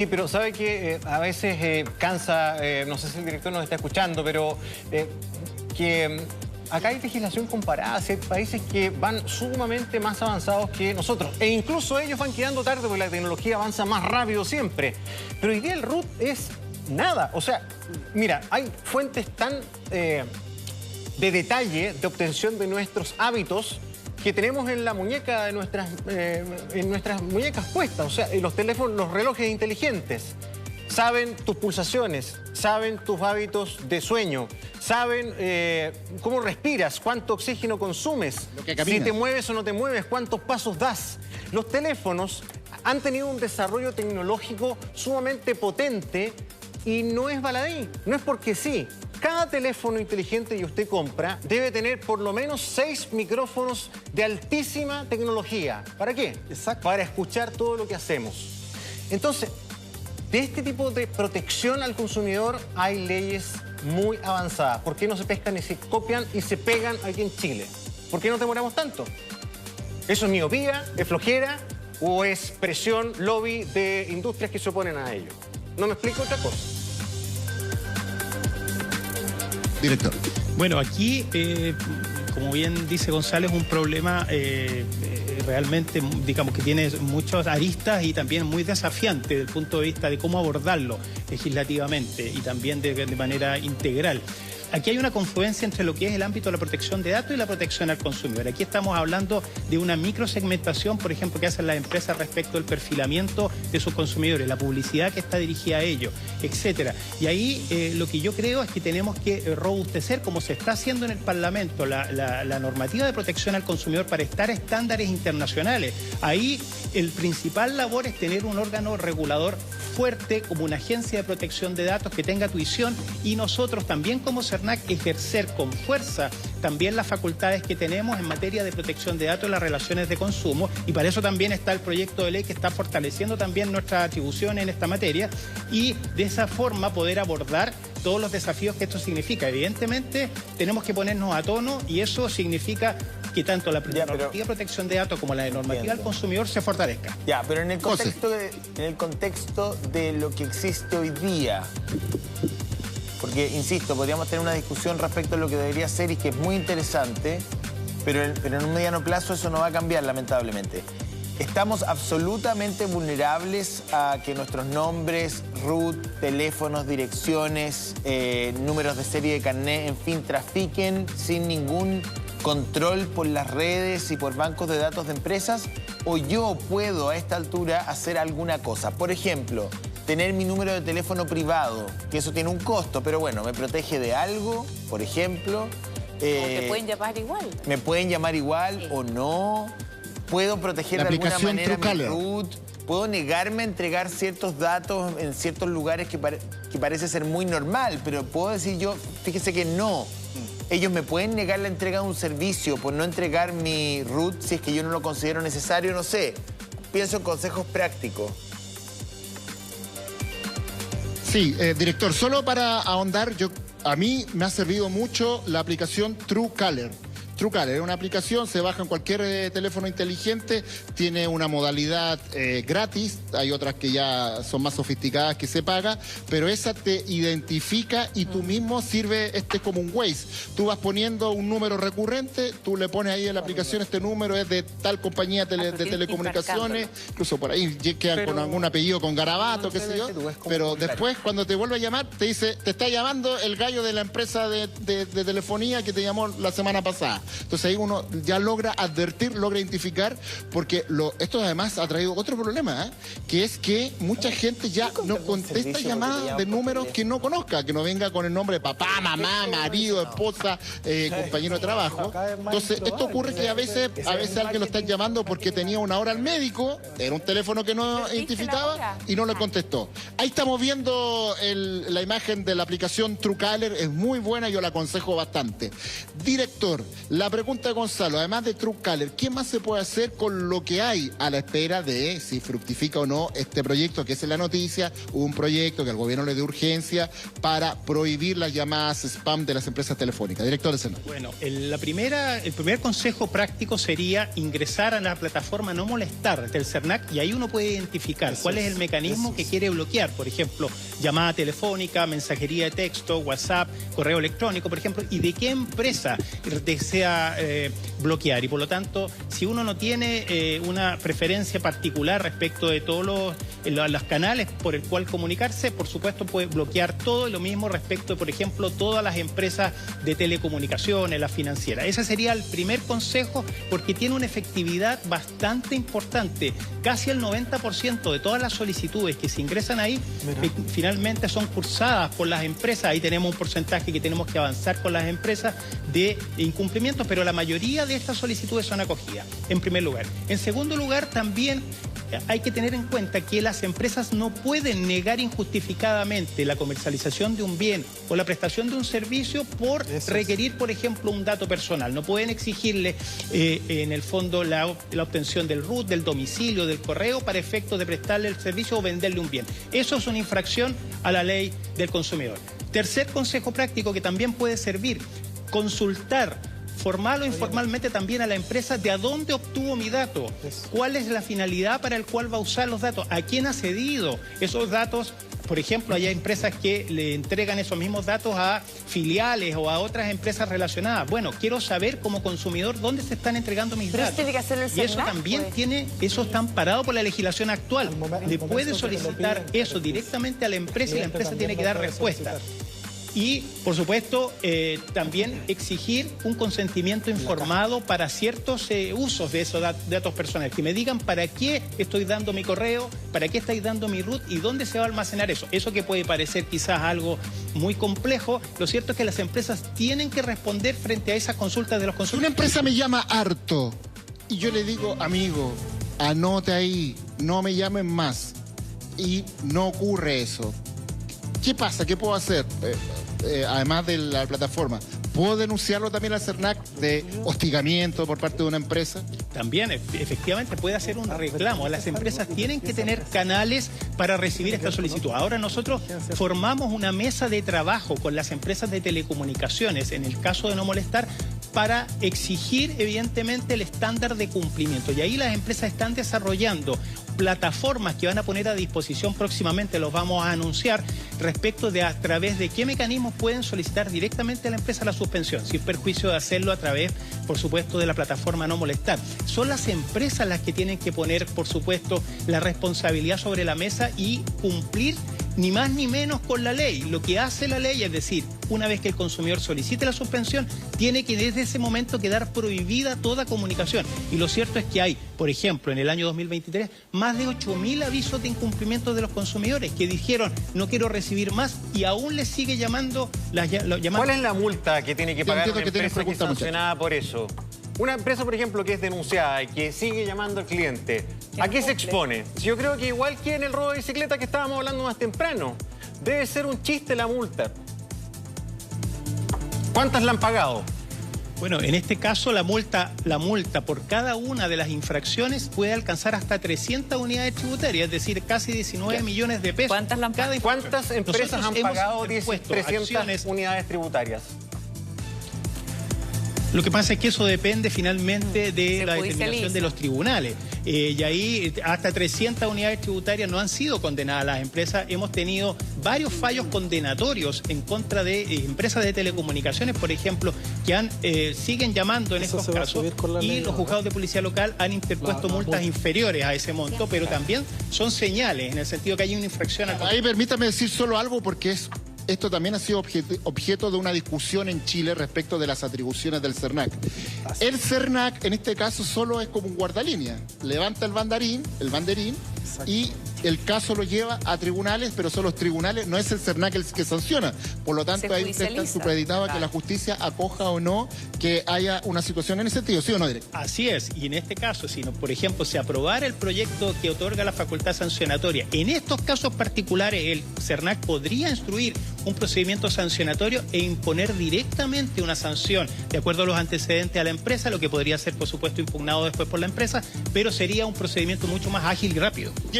Sí, pero sabe que a veces cansa, no sé si el director nos está escuchando, pero que acá hay legislación comparada, hay países que van sumamente más avanzados que nosotros. E incluso ellos van quedando tarde porque la tecnología avanza más rápido siempre. Pero hoy día el root es nada. O sea, mira, hay fuentes tan de detalle de obtención de nuestros hábitos que tenemos en la muñeca de nuestras muñecas puestas, o sea, los teléfonos, los relojes inteligentes. Saben tus pulsaciones, saben tus hábitos de sueño, saben cómo respiras, cuánto oxígeno consumes, si te mueves o no te mueves, cuántos pasos das. Los teléfonos han tenido un desarrollo tecnológico sumamente potente y no es baladí, no es porque sí. Cada teléfono inteligente que usted compra debe tener por lo menos 6 micrófonos de altísima tecnología. ¿Para qué? Exacto. Para escuchar todo lo que hacemos. Entonces, de este tipo de protección al consumidor hay leyes muy avanzadas. ¿Por qué no se pescan y se copian y se pegan aquí en Chile? ¿Por qué no demoramos tanto? ¿Eso es miopía, es flojera o es presión, lobby de industrias que se oponen a ello? No me explico otra cosa. Director. Bueno, aquí, como bien dice González, un problema realmente, digamos, que tiene muchas aristas y también muy desafiante desde el punto de vista de cómo abordarlo legislativamente y también de manera integral. Aquí hay una confluencia entre lo que es el ámbito de la protección de datos y la protección al consumidor. Aquí estamos hablando de una microsegmentación, por ejemplo, que hacen las empresas respecto al perfilamiento de sus consumidores, la publicidad que está dirigida a ellos, etcétera. Y ahí lo que yo creo es que tenemos que robustecer, como se está haciendo en el Parlamento, la normativa de protección al consumidor para estar a estándares internacionales. Ahí el principal labor es tener un órgano regulador fuerte como una agencia de protección de datos que tenga tuición y nosotros también como CERNAC ejercer con fuerza también las facultades que tenemos en materia de protección de datos y las relaciones de consumo, y para eso también está el proyecto de ley que está fortaleciendo también nuestras atribuciones en esta materia y de esa forma poder abordar todos los desafíos que esto significa. Evidentemente tenemos que ponernos a tono y eso significa que tanto la normativa de protección de datos como la de normativa al consumidor se fortalezca. Ya, pero en el contexto de lo que existe hoy día, porque, insisto, podríamos tener una discusión respecto a lo que debería ser y que es muy interesante, pero en un mediano plazo eso no va a cambiar, lamentablemente. Estamos absolutamente vulnerables a que nuestros nombres, root, teléfonos, direcciones, números de serie de carnet, en fin, trafiquen sin ningún control por las redes y por bancos de datos de empresas, o yo puedo a esta altura hacer alguna cosa. Por ejemplo, tener mi número de teléfono privado, que eso tiene un costo, pero bueno, me protege de algo, por ejemplo. O te pueden llamar igual. Me pueden llamar igual o no. Puedo proteger de alguna manera mi root. Puedo negarme a entregar ciertos datos en ciertos lugares que parece ser muy normal, pero puedo decir yo, fíjese que no. Ellos me pueden negar la entrega de un servicio por no entregar mi root si es que yo no lo considero necesario, no sé. Pienso en consejos prácticos. Sí, director, solo para ahondar, a mí me ha servido mucho la aplicación Truecaller. Truecaller es una aplicación, se baja en cualquier teléfono inteligente, tiene una modalidad gratis, hay otras que ya son más sofisticadas que se paga, pero esa te identifica y tú mismo sirve, como un Waze. Tú vas poniendo un número recurrente, tú le pones ahí en la aplicación, este número es de tal compañía de telecomunicaciones, incluso por ahí quedan con algún apellido con garabato, qué sé yo, pero después cuando te vuelve a llamar te dice, te está llamando el gallo de la empresa de telefonía que te llamó la semana pasada. Entonces ahí uno ya logra advertir, logra identificar, porque esto además ha traído otro problema, que es que mucha gente ya no contesta llamadas de números que no conozca, que no venga con el nombre de papá, mamá, marido, esposa, compañero de trabajo. Entonces esto ocurre que a veces alguien lo está llamando porque tenía una hora al médico, era un teléfono que no identificaba y no le contestó. Ahí estamos viendo la imagen de la aplicación Truecaller, es muy buena, yo la aconsejo bastante. Director, La pregunta de Gonzalo, además de TrueCaller, ¿qué más se puede hacer con lo que hay a la espera de si fructifica o no este proyecto, que es en la noticia, un proyecto que al gobierno le dio urgencia para prohibir las llamadas spam de las empresas telefónicas? Director del Senado. Bueno, el primer consejo práctico sería ingresar a la plataforma No Molestar del CERNAC, y ahí uno puede identificar cuál es el mecanismo que quiere bloquear. Por ejemplo, llamada telefónica, mensajería de texto, WhatsApp, correo electrónico, por ejemplo, y de qué empresa desea bloquear. Y por lo tanto, si uno no tiene una preferencia particular respecto de todos los canales por el cual comunicarse, por supuesto puede bloquear todo, y lo mismo respecto de, por ejemplo, todas las empresas de telecomunicaciones, las financieras. Ese sería el primer consejo, porque tiene una efectividad bastante importante. Casi el 90% de todas las solicitudes que se ingresan ahí finalmente son cursadas por las empresas. Ahí tenemos un porcentaje que tenemos que avanzar con las empresas de incumplimientos, pero la mayoría de estas solicitudes son acogidas, en primer lugar. En segundo lugar, también hay que tener en cuenta que las empresas no pueden negar injustificadamente la comercialización de un bien o la prestación de un servicio por requerir, por ejemplo, un dato personal. No pueden exigirle, en el fondo, la obtención del RUT, del domicilio, del correo, para efectos de prestarle el servicio o venderle un bien. Eso es una infracción a la ley del consumidor. Tercer consejo práctico que también puede servir: consultar formal o informalmente también a la empresa de a dónde obtuvo mi dato, cuál es la finalidad para el cual va a usar los datos, a quién ha cedido esos datos. Por ejemplo, hay empresas que le entregan esos mismos datos a filiales o a otras empresas relacionadas. Bueno, quiero saber como consumidor dónde se están entregando mis datos. Tiene que hacerlo el y eso CERNAC, también pues. eso está amparado por la legislación actual. Le puede solicitar eso directamente a la empresa, y la empresa tiene que dar respuesta. Y, por supuesto, también exigir un consentimiento informado para ciertos usos de esos datos personales. Que me digan para qué estoy dando mi correo, para qué estáis dando mi RUT y dónde se va a almacenar eso. Eso que puede parecer quizás algo muy complejo, lo cierto es que las empresas tienen que responder frente a esas consultas de los consumidores. Una empresa me llama harto y yo le digo, amigo, anote ahí, no me llamen más. Y no ocurre eso. ¿Qué pasa? ¿Qué puedo hacer? Además de la plataforma, ¿puedo denunciarlo también al CERNAC de hostigamiento por parte de una empresa? También, efectivamente, puede hacer un reclamo. Las empresas tienen que tener canales para recibir esta solicitud. Ahora nosotros formamos una mesa de trabajo con las empresas de telecomunicaciones, en el caso de No Molestar, para exigir, evidentemente, el estándar de cumplimiento. Y ahí las empresas están desarrollando plataformas que van a poner a disposición próximamente, los vamos a anunciar, respecto de a través de qué mecanismos pueden solicitar directamente a la empresa la suspensión, sin perjuicio de hacerlo a través, por supuesto, de la plataforma No Molestar. Son las empresas las que tienen que poner, por supuesto, la responsabilidad sobre la mesa y cumplir ni más ni menos con la ley. Lo que hace la ley es decir, una vez que el consumidor solicite la suspensión, tiene que desde ese momento quedar prohibida toda comunicación. Y lo cierto es que hay, por ejemplo, en el año 2023, más de 8.000 avisos de incumplimiento de los consumidores que dijeron no quiero recibir más, y aún les sigue llamando las llamadas. ¿Cuál es la multa que tiene que pagar una empresa que es sancionada por eso? Una empresa, por ejemplo, que es denunciada y que sigue llamando al cliente, ¿a qué se expone? Yo creo que igual que en el robo de bicicleta que estábamos hablando más temprano, debe ser un chiste la multa. ¿Cuántas la han pagado? Bueno, en este caso la multa por cada una de las infracciones puede alcanzar hasta 300 unidades tributarias, es decir, casi 19 millones de pesos. ¿Cuántas empresas han pagado 300 unidades tributarias? Lo que pasa es que eso depende finalmente de la determinación de los tribunales. Y ahí hasta 300 unidades tributarias no han sido condenadas las empresas. Hemos tenido varios fallos condenatorios en contra de empresas de telecomunicaciones, por ejemplo, que siguen llamando en estos casos, y los juzgados de policía local han interpuesto multas inferiores a ese monto, pero también son señales en el sentido que hay una infracción. Ahí permítame decir solo algo, porque esto también ha sido objeto de una discusión en Chile respecto de las atribuciones del CERNAC. El CERNAC, en este caso, solo es como un guardalínea. Levanta el banderín y el caso lo lleva a tribunales, pero son los tribunales, no es el CERNAC el que sanciona. Por lo tanto, ahí usted está supeditado a que la justicia acoja o no que haya una situación en ese sentido, ¿sí o no, director? Así es, y en este caso, si no, por ejemplo, se aprobara el proyecto que otorga la facultad sancionatoria, en estos casos particulares el CERNAC podría instruir un procedimiento sancionatorio e imponer directamente una sanción de acuerdo a los antecedentes a la empresa, lo que podría ser, por supuesto, impugnado después por la empresa, pero sería un procedimiento mucho más ágil y rápido.